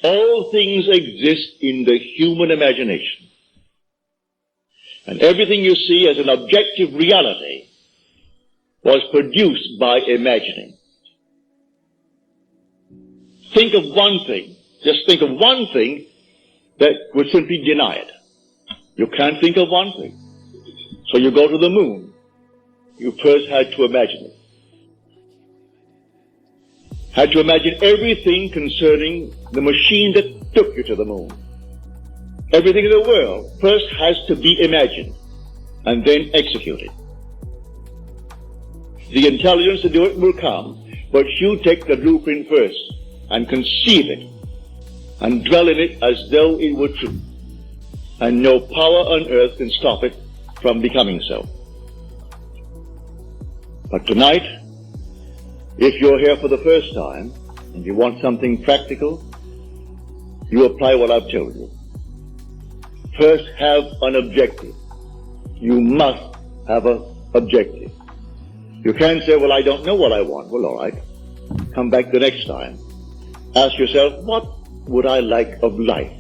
All things exist in the human imagination. And everything you see as an objective reality was produced by imagining. Think of one thing, just think of one thing that would simply deny it. You can't think of one thing. So you go to the moon. You first had to imagine it. Had to imagine everything concerning the machine that took you to the moon. Everything in the world first has to be imagined and then executed. The intelligence to do it will come, but you take the blueprint first and conceive it and dwell in it as though it were true. And no power on earth can stop it from becoming so. But tonight, if you're here for the first time and you want something practical, you apply what I've told you. First, have an objective. You must have an objective. You can't say, well, I don't know what I want. Well, all right. Come back the next time. Ask yourself, what would I like of life?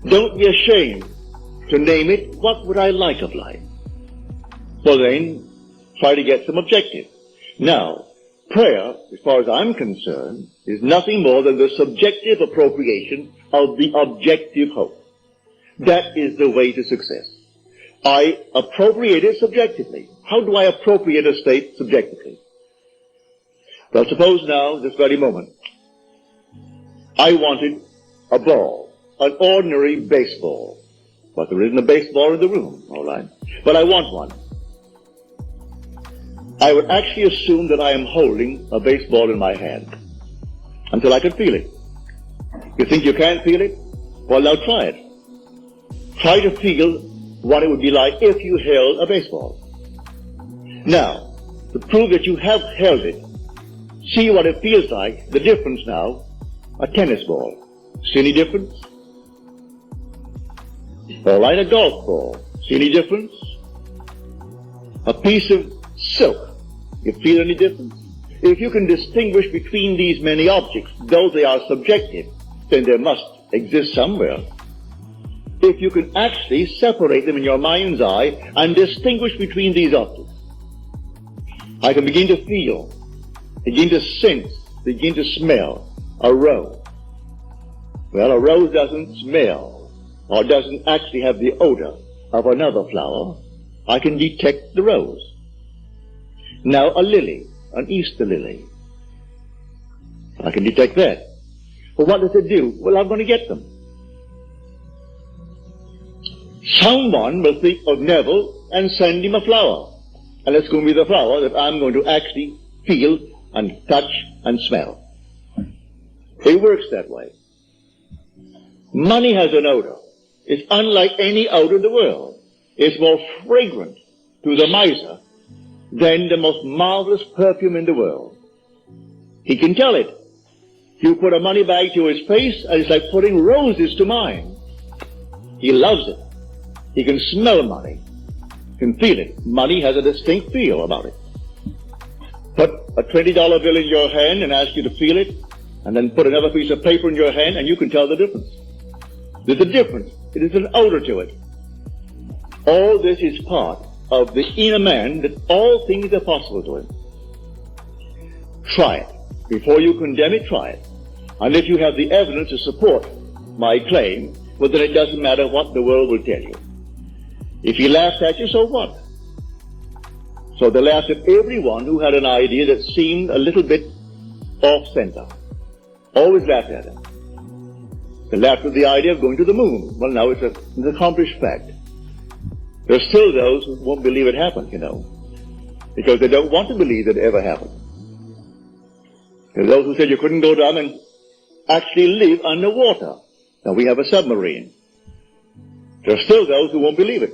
Don't be ashamed to name it, what would I like of life? Well then, try to get some objective. Now, prayer, as far as I'm concerned, is nothing more than the subjective appropriation of the objective hope. That is the way to success. I appropriate it subjectively. How do I appropriate a state subjectively? Well, suppose now, this very moment, I wanted a ball, an ordinary baseball. But there isn't a baseball in the room, all right? But I want one. I would actually assume that I am holding a baseball in my hand until I can feel it. You think you can't feel it? Well, now try it. Try to feel what it would be like if you held a baseball. Now, to prove that you have held it, see what it feels like, the difference now, a tennis ball. See any difference? All right, a golf ball. See any difference? A piece of silk. You feel any difference? If you can distinguish between these many objects, though they are subjective, then there must exist somewhere. If you can actually separate them in your mind's eye and distinguish between these objects, I can begin to feel, begin to sense, begin to smell a rose. Well, a rose doesn't smell or doesn't actually have the odor of another flower. I can detect the rose. Now a lily, an Easter lily. I can detect that. Well, what does it do? Well, I'm going to get them. Someone will think of Neville and send him a flower. And it's going to be the flower that I'm going to actually feel and touch and smell. It works that way. Money has an odor. It's unlike any odor in the world. It's more fragrant to the miser than the most marvelous perfume in the world. He can tell it. You put a money bag to his face and it's like putting roses to mine. He loves it. He can smell money. He can feel it. Money has a distinct feel about it. Put a $20 bill in your hand and ask you to feel it, and then put another piece of paper in your hand and you can tell the difference. There's a difference. It is an odor to it. All this is part of the inner man, that all things are possible to him. Try it. Before you condemn it, try it. And if you have the evidence to support my claim, well, then it doesn't matter what the world will tell you. If he laughs at you, so what? So they laughed at everyone who had an idea that seemed a little bit off-center. Always laughed at him. They laughed at the idea of going to the moon. Well, now it's an accomplished fact. There are still those who won't believe it happened, you know, because they don't want to believe that it ever happened. There are those who said you couldn't go down and actually live underwater. Now we have a submarine. There are still those who won't believe it.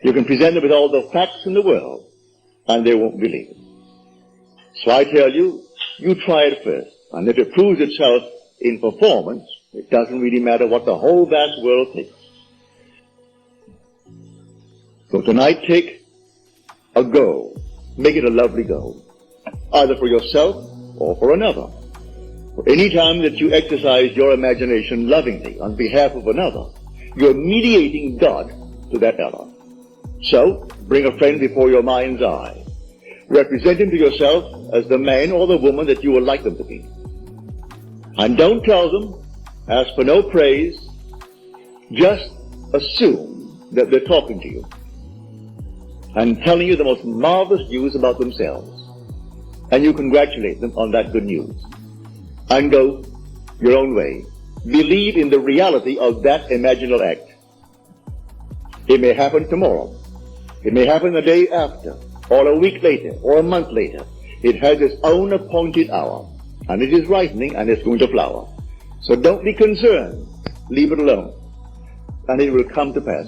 You can present them with all the facts in the world, and they won't believe it. So I tell you, you try it first. And if it proves itself in performance, it doesn't really matter what the whole vast world thinks. So tonight, take a goal. Make it a lovely goal, either for yourself or for another. Any time that you exercise your imagination lovingly on behalf of another, you're mediating God to that other. So, bring a friend before your mind's eye. Represent him to yourself as the man or the woman that you would like them to be. And don't tell them, ask for no praise, just assume that they're talking to you and telling you the most marvelous news about themselves. And you congratulate them on that good news. And go your own way. Believe in the reality of that imaginal act. It may happen tomorrow. It may happen the day after, or a week later, or a month later. It has its own appointed hour, and it is ripening, and it's going to flower. So don't be concerned. Leave it alone, and it will come to pass.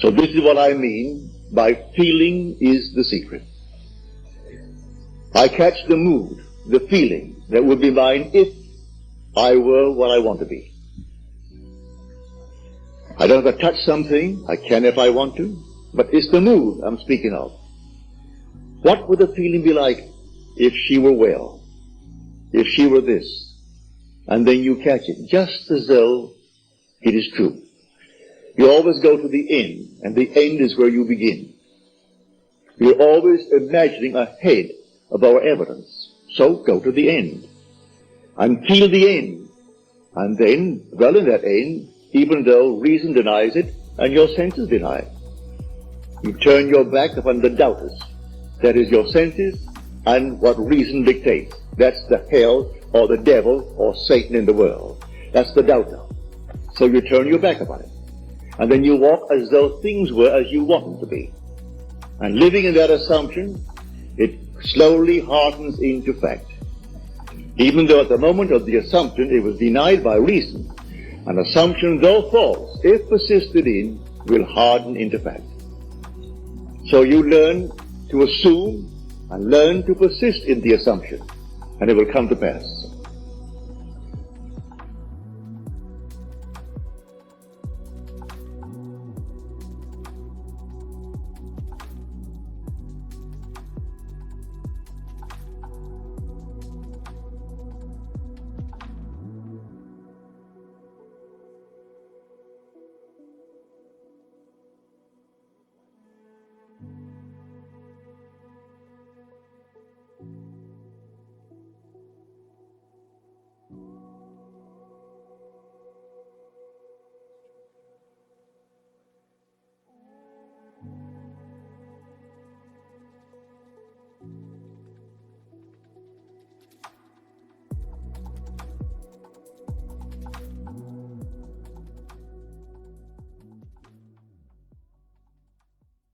So this is what I mean by feeling is the secret. I catch the mood, the feeling that would be mine if I were what I want to be. I don't have to touch something, I can if I want to, but it's the mood I'm speaking of. What would the feeling be like if she were well, if she were this? And then you catch it, just as though it is true. You always go to the end, and the end is where you begin. You're always imagining ahead of our evidence. So go to the end, and feel the end. And then, dwell in that end, even though reason denies it, and your senses deny it. You turn your back upon the doubters. That is your senses, and what reason dictates. That's the hell, or the devil, or Satan in the world. That's the doubter. So you turn your back upon it. And then you walk as though things were as you want them to be. And living in that assumption, it slowly hardens into fact. Even though at the moment of the assumption it was denied by reason, an assumption, though false, if persisted in, will harden into fact. So you learn to assume and learn to persist in the assumption, and it will come to pass.